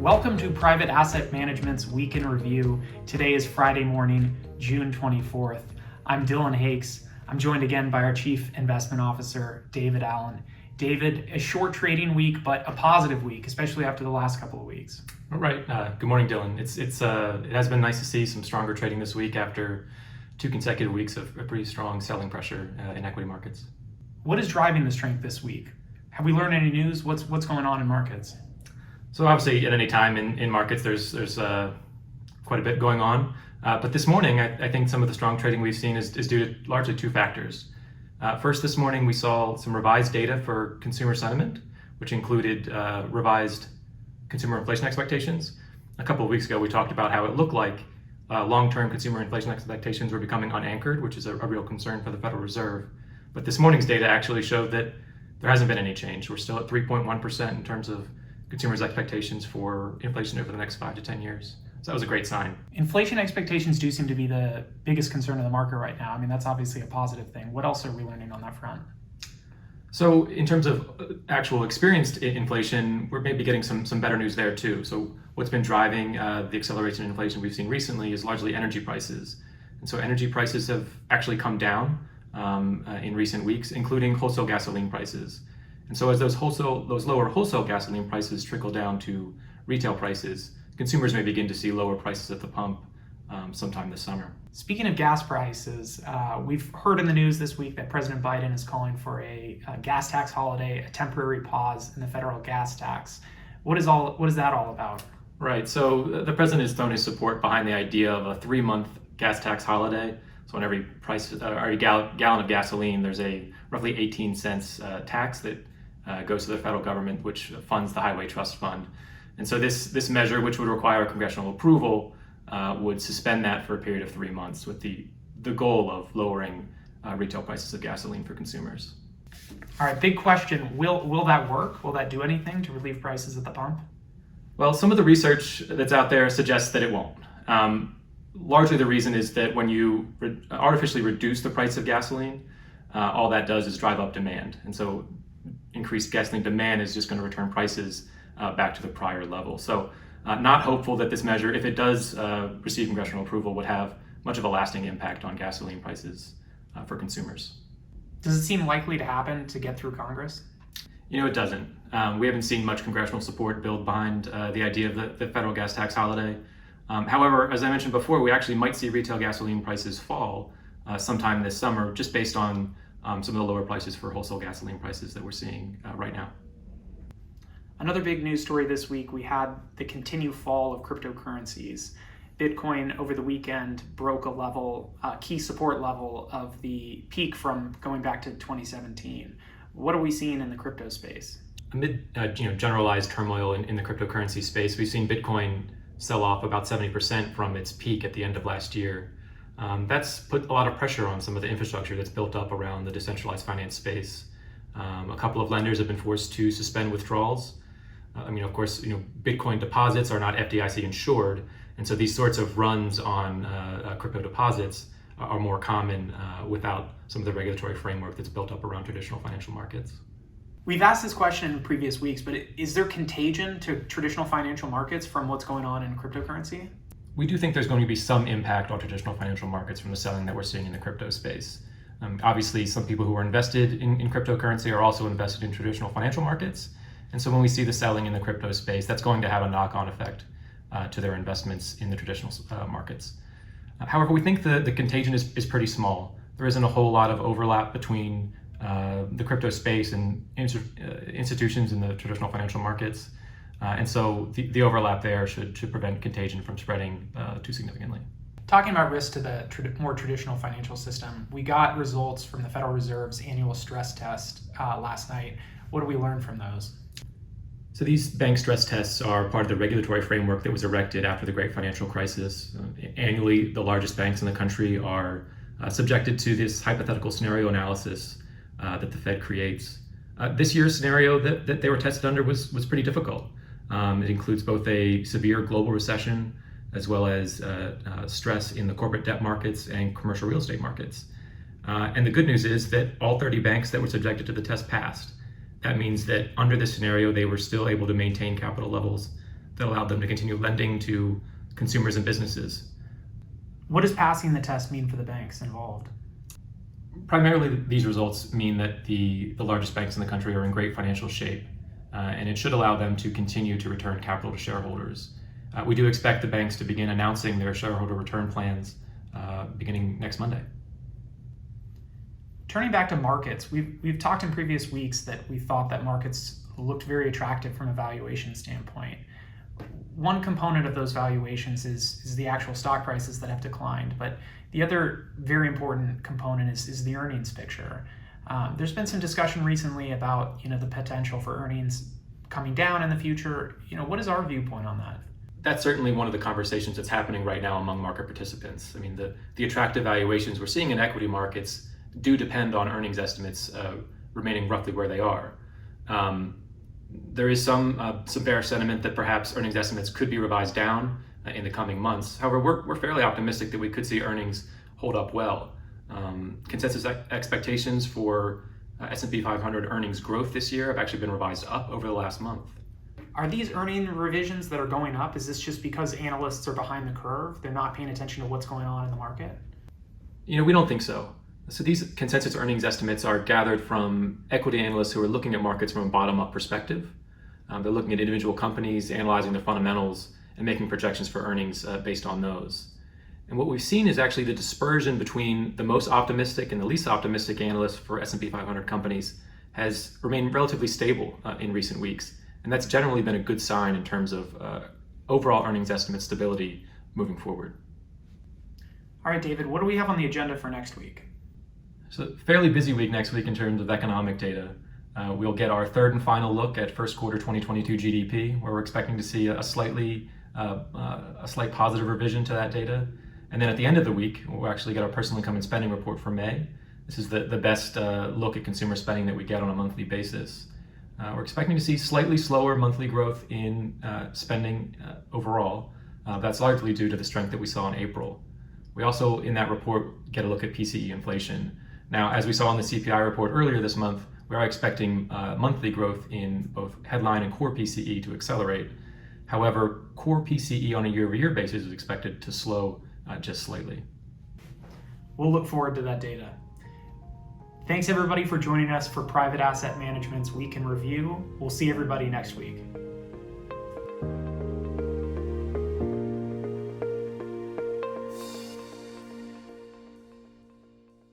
Welcome to Private Asset Management's Week in Review. Today is Friday morning, June 24th. I'm Dillon Hakes. I'm joined again by our Chief Investment Officer, David Allen. David, a short trading week, but a positive week, especially after the last couple of weeks. All right. Good morning, Dylan. It has been nice to see some stronger trading this week after 2 consecutive weeks of a pretty strong selling pressure in equity markets. What is driving the strength this week? Have we learned any news? What's going on in markets? So obviously, at any time in markets, there's quite a bit going on. But this morning, I think some of the strong trading we've seen is due to largely 2 factors. First, this morning we saw some revised data for consumer sentiment, which included revised consumer inflation expectations. A couple of weeks ago, we talked about how it looked like long-term consumer inflation expectations were becoming unanchored, which is a real concern for the Federal Reserve. But this morning's data actually showed that there hasn't been any change. We're still at 3.1% in terms of consumers' expectations for inflation over the next 5 to 10 years. So that was a great sign. Inflation expectations do seem to be the biggest concern of the market right now. I mean, that's obviously a positive thing. What else are we learning on that front? So in terms of actual experienced inflation, we're maybe getting some better news there too. So what's been driving the acceleration in inflation we've seen recently is largely energy prices. And so energy prices have actually come down in recent weeks, including wholesale gasoline prices. And so as those lower wholesale gasoline prices trickle down to retail prices, consumers may begin to see lower prices at the pump sometime this summer. Speaking of gas prices, we've heard in the news this week that President Biden is calling for a gas tax holiday, a temporary pause in the federal gas tax. What is that all about? Right. So the president has thrown his support behind the idea of a 3-month gas tax holiday. So on every gallon of gasoline, there's a roughly 18 cents tax that goes to the federal government, which funds the Highway Trust Fund. And so this measure, which would require congressional approval, would suspend that for a period of 3 months with the goal of lowering retail prices of gasoline for consumers. All right, big question. Will that work? Will that do anything to relieve prices at the pump? Well, some of the research that's out there suggests that it won't. Largely the reason is that when you artificially reduce the price of gasoline, all that does is drive up demand. And so increased gasoline demand is just going to return prices back to the prior level. So not hopeful that this measure, if it does receive congressional approval, would have much of a lasting impact on gasoline prices for consumers. Does it seem likely to happen to get through Congress? It doesn't. We haven't seen much congressional support build behind the idea of the federal gas tax holiday. However, as I mentioned before, we actually might see retail gasoline prices fall sometime this summer, just based on some of the lower prices for wholesale gasoline prices that we're seeing right now. Another big news story this week, we had the continued fall of cryptocurrencies. Bitcoin over the weekend broke a key support level of the peak from going back to 2017. What are we seeing in the crypto space? Amid generalized turmoil in the cryptocurrency space, we've seen Bitcoin sell off about 70% from its peak at the end of last year. That's put a lot of pressure on some of the infrastructure that's built up around the decentralized finance space. A couple of lenders have been forced to suspend withdrawals. Of course, Bitcoin deposits are not FDIC insured, and so these sorts of runs on crypto deposits are more common without some of the regulatory framework that's built up around traditional financial markets. We've asked this question in previous weeks, but is there contagion to traditional financial markets from what's going on in cryptocurrency? We do think there's going to be some impact on traditional financial markets from the selling that we're seeing in the crypto space. Obviously, some people who are invested in cryptocurrency are also invested in traditional financial markets. And so when we see the selling in the crypto space, that's going to have a knock-on effect to their investments in the traditional markets. However, we think the contagion is pretty small. There isn't a whole lot of overlap between the crypto space and institutions in the traditional financial markets. And so the overlap there should prevent contagion from spreading too significantly. Talking about risk to the more traditional financial system, we got results from the Federal Reserve's annual stress test last night. What do we learn from those? So these bank stress tests are part of the regulatory framework that was erected after the Great Financial Crisis. Annually, the largest banks in the country are subjected to this hypothetical scenario analysis that the Fed creates. This year's scenario that they were tested under was pretty difficult. It includes both a severe global recession as well as stress in the corporate debt markets and commercial real estate markets. And the good news is that all 30 banks that were subjected to the test passed. That means that under this scenario, they were still able to maintain capital levels that allowed them to continue lending to consumers and businesses. What does passing the test mean for the banks involved? Primarily, these results mean that the largest banks in the country are in great financial shape, and it should allow them to continue to return capital to shareholders. We do expect the banks to begin announcing their shareholder return plans beginning next Monday. Turning back to markets, we've talked in previous weeks that we thought that markets looked very attractive from a valuation standpoint. One component of those valuations is the actual stock prices that have declined, but the other very important component is the earnings picture. There's been some discussion recently about the potential for earnings coming down in the future. What is our viewpoint on that? That's certainly one of the conversations that's happening right now among market participants. I mean, the attractive valuations we're seeing in equity markets do depend on earnings estimates remaining roughly where they are. There is some bearish sentiment that perhaps earnings estimates could be revised down in the coming months. However, we're fairly optimistic that we could see earnings hold up well. Consensus expectations for S&P 500 earnings growth this year have actually been revised up over the last month. Are these earning revisions that are going up, is this just because analysts are behind the curve? They're not paying attention to what's going on in the market? We don't think so. So these consensus earnings estimates are gathered from equity analysts who are looking at markets from a bottom-up perspective. They're looking at individual companies, analyzing their fundamentals, and making projections for earnings based on those. And what we've seen is actually the dispersion between the most optimistic and the least optimistic analysts for S&P 500 companies has remained relatively stable in recent weeks. And that's generally been a good sign in terms of overall earnings estimate stability moving forward. All right, David, what do we have on the agenda for next week? So fairly busy week next week in terms of economic data. We'll get our third and final look at first quarter 2022 GDP, where we're expecting to see a slight positive revision to that data. And then at the end of the week, we'll actually get our personal income and spending report for May. This is the best look at consumer spending that we get on a monthly basis. We're expecting to see slightly slower monthly growth in spending overall. That's largely due to the strength that we saw in April. We also, in that report, get a look at PCE inflation. Now, as we saw in the CPI report earlier this month, we are expecting monthly growth in both headline and core PCE to accelerate. However, core PCE on a year-over-year basis is expected to slow just slightly. We'll look forward to that data. Thanks everybody for joining us for Private Asset Management's Week in Review. We'll see everybody next week.